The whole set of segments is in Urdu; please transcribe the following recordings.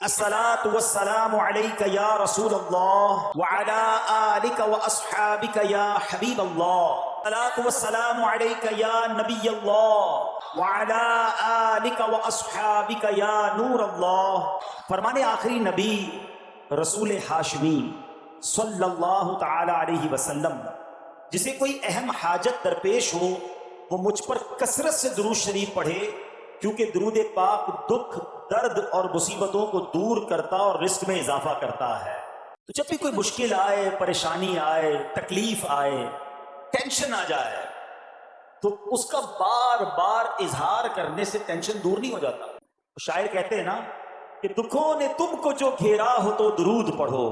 الصلاة والسلام عليك يا رسول الله وعلى آلك وأصحابك يا حبيب الله. الصلاة والسلام عليك يا نبي الله وعلى آلك وأصحابك يا نور الله. فرمان آخری نبی رسول ہاشمی صلی اللہ تعالی علیہ وسلم، جسے کوئی اہم حاجت درپیش ہو وہ مجھ پر کثرت سے درود شریف پڑھے، کیونکہ درود پاک دکھ، درد اور مصیبتوں کو دور کرتا اور رزق میں اضافہ کرتا ہے. تو جب بھی کوئی مشکل آئے، پریشانی آئے، تکلیف آئے، ٹینشن آ جائے، تو اس کا بار بار اظہار کرنے سے ٹینشن دور نہیں ہو جاتا. شاعر کہتے ہیں نا کہ دکھوں نے تم کو جو گھیرا ہو تو درود پڑھو،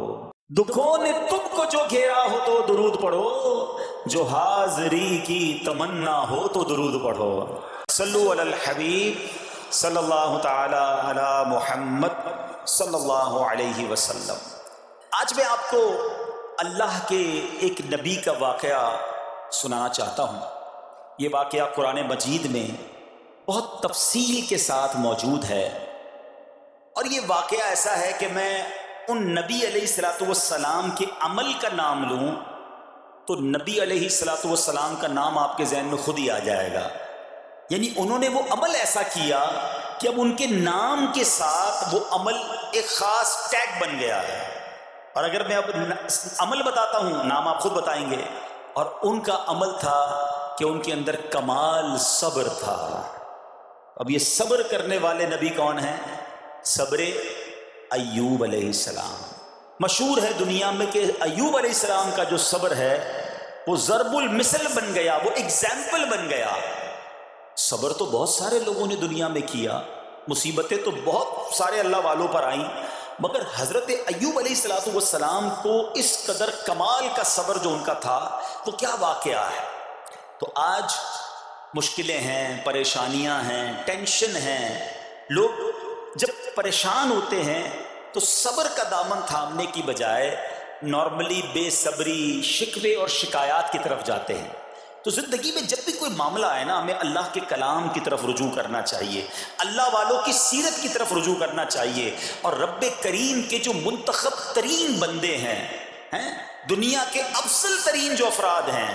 دکھوں نے تم کو جو گھیرا ہو تو درود پڑھو، جو حاضری کی تمنا ہو تو درود پڑھو. صلو علی الحبیب صلی اللہ تعالی علی محمد صلی اللہ علیہ وسلم. آج میں آپ کو اللہ کے ایک نبی کا واقعہ سنانا چاہتا ہوں. یہ واقعہ قرآن مجید میں بہت تفصیل کے ساتھ موجود ہے، اور یہ واقعہ ایسا ہے کہ میں ان نبی علیہ الصلوۃ والسلام کے عمل کا نام لوں تو نبی علیہ الصلوۃ والسلام کا نام آپ کے ذہن میں خود ہی آ جائے گا. یعنی انہوں نے وہ عمل ایسا کیا کہ اب ان کے نام کے ساتھ وہ عمل ایک خاص ٹیگ بن گیا ہے. اور اگر میں اب عمل بتاتا ہوں، نام آپ خود بتائیں گے. اور ان کا عمل تھا کہ ان کے اندر کمال صبر تھا. اب یہ صبر کرنے والے نبی کون ہیں؟ صبر ایوب علیہ السلام. مشہور ہے دنیا میں کہ ایوب علیہ السلام کا جو صبر ہے وہ ضرب المثل بن گیا، وہ ایگزامپل بن گیا. صبر تو بہت سارے لوگوں نے دنیا میں کیا، مصیبتیں تو بہت سارے اللہ والوں پر آئیں، مگر حضرت ایوب علیہ الصلوۃ والسلام کو اس قدر کمال کا صبر جو ان کا تھا وہ کیا واقعہ ہے. تو آج مشکلیں ہیں، پریشانیاں ہیں، ٹینشن ہیں. لوگ جب پریشان ہوتے ہیں تو صبر کا دامن تھامنے کی بجائے نارملی بے صبری، شکوے اور شکایات کی طرف جاتے ہیں. تو زندگی میں جب بھی کوئی معاملہ آئے نا، ہمیں اللہ کے کلام کی طرف رجوع کرنا چاہیے، اللہ والوں کی سیرت کی طرف رجوع کرنا چاہیے. اور رب کریم کے جو منتخب ترین بندے ہیں، دنیا کے افضل ترین جو افراد ہیں،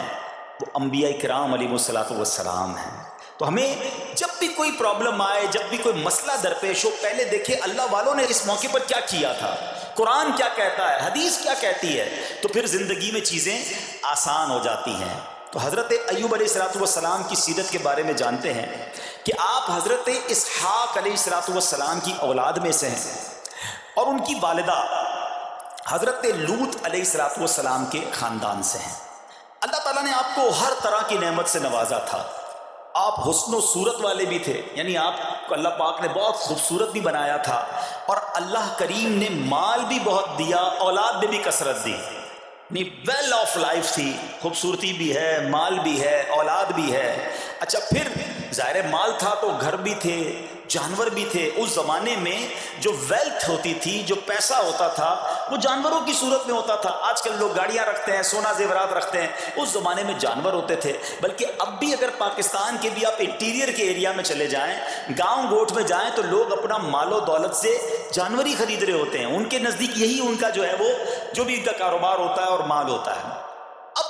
وہ انبیاء کرام علیہ الصلوۃ والسلام ہیں. تو ہمیں جب بھی کوئی پرابلم آئے، جب بھی کوئی مسئلہ درپیش ہو، پہلے دیکھیں اللہ والوں نے اس موقع پر کیا کیا تھا، قرآن کیا کہتا ہے، حدیث کیا کہتی ہے، تو پھر زندگی میں چیزیں آسان ہو جاتی ہیں. تو حضرت ایوب علیہ الصلوۃ والسلام کی سیرت کے بارے میں جانتے ہیں کہ آپ حضرت اسحاق علیہ الصلوۃ والسلام کی اولاد میں سے ہیں، اور ان کی والدہ حضرت لوط علیہ الصلوۃ والسلام کے خاندان سے ہیں. اللہ تعالیٰ نے آپ کو ہر طرح کی نعمت سے نوازا تھا. آپ حسن و صورت والے بھی تھے، یعنی آپ کو اللہ پاک نے بہت خوبصورت بھی بنایا تھا، اور اللہ کریم نے مال بھی بہت دیا، اولاد میں بھی کثرت دی. ویل آف لائف تھی، خوبصورتی بھی ہے، مال بھی ہے، اولاد بھی ہے. اچھا، پھر ظاہر مال تھا تو گھر بھی تھے، جانور بھی تھے. اس زمانے میں جو ویلتھ ہوتی تھی، جو پیسہ ہوتا تھا، وہ جانوروں کی صورت میں ہوتا تھا. آج کل لوگ گاڑیاں رکھتے ہیں، سونا زیورات رکھتے ہیں، اس زمانے میں جانور ہوتے تھے. بلکہ اب بھی اگر پاکستان کے بھی آپ انٹیریئر کے ایریا میں چلے جائیں، گاؤں گوٹ میں جائیں، تو لوگ اپنا مال و دولت سے جانور ہی خرید رہے ہوتے ہیں. ان کے نزدیک یہی ان کا جو ہے وہ جو بھی ان کا کاروبار ہوتا ہے اور مال ہوتا ہے. اب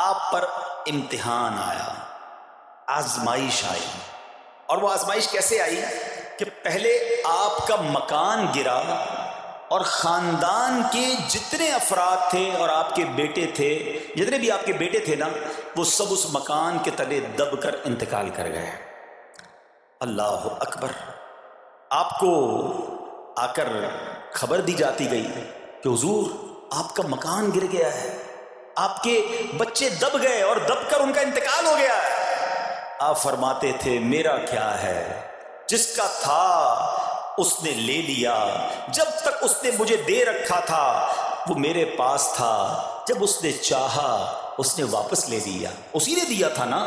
آپ پر امتحان آیا، آزمائش آئی. اور وہ آزمائش کیسے آئی کہ پہلے آپ کا مکان گرا، اور خاندان کے جتنے افراد تھے اور آپ کے بیٹے تھے، جتنے بھی آپ کے بیٹے تھے نا، وہ سب اس مکان کے تلے دب کر انتقال کر گئے. اللہ اکبر. آپ کو آ کر خبر دی جاتی گئی کہ حضور آپ کا مکان گر گیا ہے، آپ کے بچے دب گئے اور دب کر ان کا انتقال ہو گیا ہے. آپ فرماتے تھے میرا کیا ہے، جس کا تھا اس نے لے لیا. جب تک اس نے مجھے دے رکھا تھا وہ میرے پاس تھا، جب اس نے چاہا اس نے واپس لے لیا. اسی نے دیا تھا نا.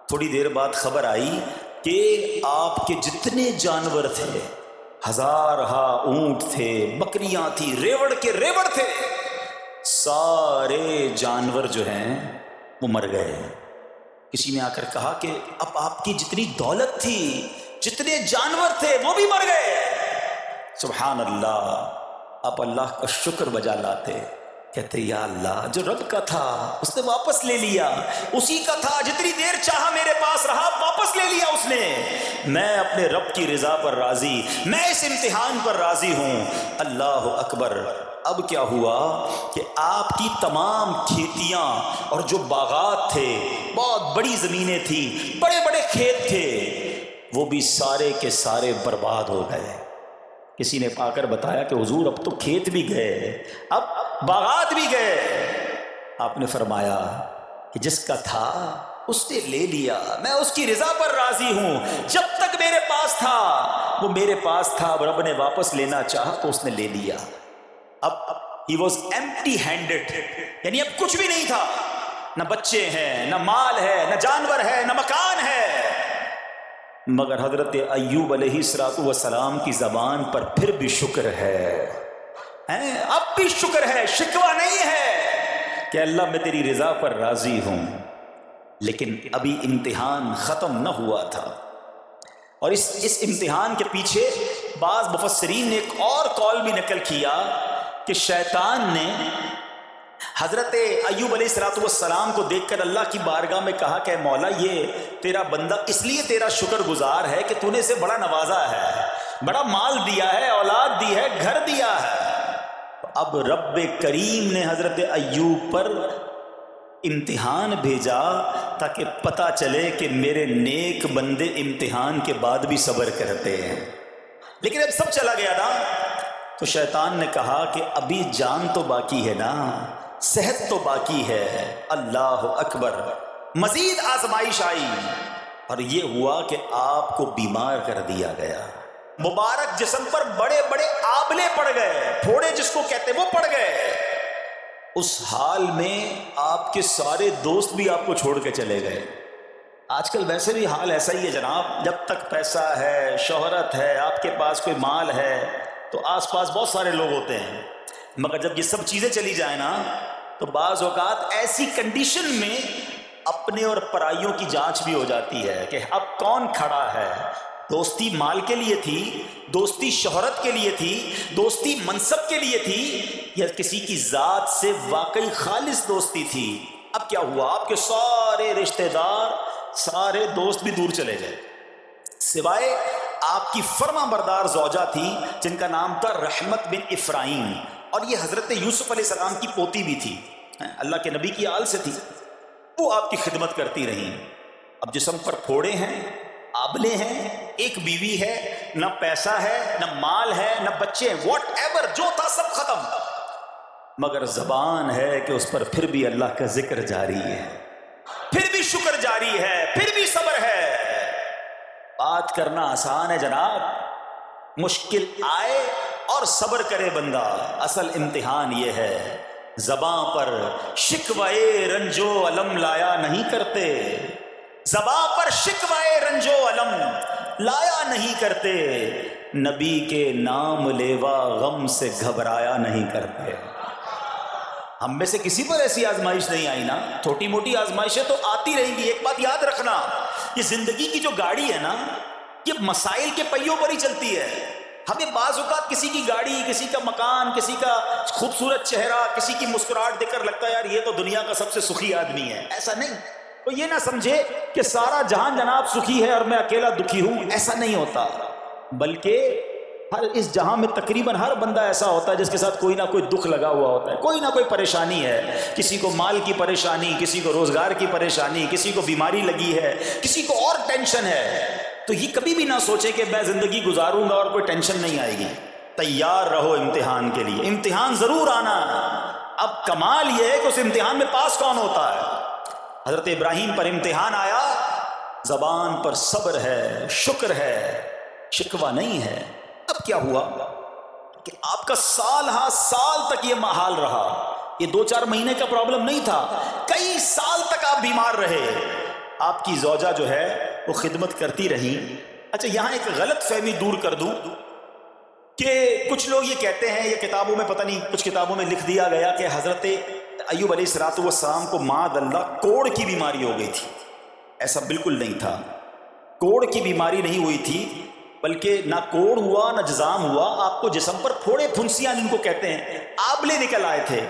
تھوڑی دیر بعد خبر آئی کہ آپ کے جتنے جانور تھے، ہزارہا اونٹ تھے، بکریاں تھی، ریوڑ کے ریوڑ تھے، سارے جانور جو ہیں وہ مر گئے. کسی نے آ کر کہا کہ اب آپ کی جتنی دولت تھی، جتنے جانور تھے، وہ بھی مر گئے. سبحان اللہ، آپ اللہ کا شکر بجا لاتے، کہتے یا اللہ جو رب کا تھا اس نے واپس لے لیا، اسی کا تھا، جتنی دیر چاہا میرے پاس رہا، واپس لے لیا اس نے۔ میں اپنے رب کی رضا پر راضی، میں اس امتحان پر راضی ہوں۔ اللہ اکبر۔ اب کیا ہوا کہ آپ کی تمام کھیتیاں اور جو باغات تھے، بہت بڑی زمینیں تھیں، بڑے بڑے کھیت تھے، وہ بھی سارے کے سارے برباد ہو گئے۔ کسی نے پا کر بتایا کہ حضور اب تو کھیت بھی گئے، اب باغات بھی گئے۔ آپ نے فرمایا کہ جس کا تھا اس نے لے لیا، میں اس کی رضا پر راضی ہوں۔ جب تک میرے پاس تھا وہ میرے پاس تھا، اب رب نے واپس لینا چاہا تو اس نے لے لیا۔ اب he was empty handed، یعنی اب کچھ بھی نہیں تھا، نہ بچے ہیں، نہ مال ہے، نہ جانور ہے، نہ مکان ہے۔ مگر حضرت ایوب علیہ السلام کی زبان پر پھر بھی شکر ہے، اب بھی شکر ہے، شکوہ نہیں ہے کہ اللہ میں تیری رضا پر راضی ہوں۔ لیکن ابھی امتحان ختم نہ ہوا تھا، اور اس امتحان کے پیچھے بعض مفسرین نے ایک اور قول بھی نقل کیا کہ شیطان نے حضرت ایوب علیہ السلام کو دیکھ کر اللہ کی بارگاہ میں کہا کہ مولا یہ تیرا بندہ اس لیے تیرا شکر گزار ہے کہ تو نے اسے بڑا نوازا ہے، بڑا مال دیا ہے، اولاد دی ہے، گھر دیا ہے۔ اب رب کریم نے حضرت ایوب پر امتحان بھیجا تاکہ پتہ چلے کہ میرے نیک بندے امتحان کے بعد بھی صبر کرتے ہیں۔ لیکن اب سب چلا گیا نا، تو شیطان نے کہا کہ ابھی جان تو باقی ہے نا، صحت تو باقی ہے۔ اللہ اکبر۔ مزید آزمائش آئی اور یہ ہوا کہ آپ کو بیمار کر دیا گیا، مبارک جسم پر بڑے بڑے آبلے پڑ گئے، پھوڑے جس کو کہتے وہ پڑ گئے۔ اس حال میں آپ کے سارے دوست بھی آپ کو چھوڑ کے چلے گئے۔ آج کل ویسے بھی حال ایسا ہی ہے جناب، جب تک پیسہ ہے، شہرت ہے، آپ کے پاس کوئی مال ہے تو آس پاس بہت سارے لوگ ہوتے ہیں، مگر جب یہ سب چیزیں چلی جائیں نا تو بعض اوقات ایسی کنڈیشن میں اپنے اور پرائیوں کی جانچ بھی ہو جاتی ہے کہ اب کون کھڑا ہے۔ دوستی مال کے لیے تھی، دوستی شہرت کے لیے تھی، دوستی منصب کے لیے تھی، یا کسی کی ذات سے واقعی خالص دوستی تھی؟ اب کیا ہوا، آپ کے سارے رشتہ دار، سارے دوست بھی دور چلے گئے، سوائے آپ کی فرما بردار زوجہ تھی جن کا نام تھا رحمت بن افراہیم، اور یہ حضرت یوسف علیہ السلام کی پوتی بھی تھی، اللہ کے نبی کی آل سے تھی، وہ آپ کی خدمت کرتی رہیں۔ اب جسم پر پھوڑے ہیں، آبلے ہیں، ایک بیوی ہے، نہ پیسہ ہے، نہ مال ہے، نہ بچے ہیں، واٹ ایور جو تھا سب ختم، مگر زبان ہے کہ اس پر پھر بھی اللہ کا ذکر جاری ہے، پھر بھی شکر جاری ہے، پھر بھی صبر ہے۔ بات کرنا آسان ہے جناب، مشکل آئے اور صبر کرے بندہ، اصل امتحان یہ ہے۔ زباں پر شکوائے رنجو علم لایا نہیں کرتے، زباں پر شکوائے رنجو علم لایا نہیں کرتے، نبی کے نام لیوا غم سے گھبرایا نہیں کرتے۔ ہم میں سے کسی پر ایسی آزمائش نہیں آئی نا، چھوٹی موٹی آزمائشیں تو آتی رہیں گی۔ ایک بات یاد رکھنا، یہ زندگی کی جو گاڑی ہے نا، یہ مسائل کے پہیوں پر ہی چلتی ہے۔ ہمیں بعض اوقات کسی کی گاڑی، کسی کا مکان، کسی کا خوبصورت چہرہ، کسی کی مسکراہٹ دیکھ کر لگتا ہے یار یہ تو دنیا کا سب سے سخی آدمی ہے۔ ایسا نہیں، تو یہ نہ سمجھے کہ سارا جہان جناب سخی ہے اور میں اکیلا دکھی ہوں، ایسا نہیں ہوتا، بلکہ ہر اس جہاں میں تقریباً ہر بندہ ایسا ہوتا ہے جس کے ساتھ کوئی نہ کوئی دکھ لگا ہوا ہوتا ہے، کوئی نہ کوئی پریشانی ہے، کسی کو مال کی پریشانی، کسی کو روزگار کی پریشانی، کسی کو بیماری لگی ہے، کسی کو اور ٹینشن ہے۔ تو یہ کبھی بھی نہ سوچے کہ میں زندگی گزاروں گا اور کوئی ٹینشن نہیں آئے گی، تیار رہو امتحان کے لیے، امتحان ضرور آنا۔ اب کمال یہ ہے کہ اس امتحان میں پاس کون ہوتا ہے۔ حضرت ابراہیم پر امتحان آیا، زبان پر صبر ہے، شکر ہے، شکوہ نہیں ہے۔ اب کیا ہوا کہ آپ کا سال ہاں سال تک یہ محال رہا، یہ 2-4 مہینے کا پرابلم نہیں تھا، کئی سال تک آپ بیمار رہے۔ آپ کی زوجہ جو ہے وہ خدمت کرتی رہی۔ اچھا یہاں ایک غلط فہمی دور کر دوں کہ کچھ لوگ یہ کہتے ہیں، یہ کتابوں میں پتہ نہیں کچھ کتابوں میں لکھ دیا گیا کہ حضرت ایوب علیہ السلام کو معاذ اللہ کوڑ کی بیماری ہو گئی تھی۔ ایسا بالکل نہیں تھا، کوڑ کی بیماری نہیں ہوئی تھی، بلکہ نہ کوڑ ہوا نہ جزام ہوا، آپ کو جسم پر پھوڑے پھنسیاں جن کو کہتے ہیں آبلے نکل آئے تھے.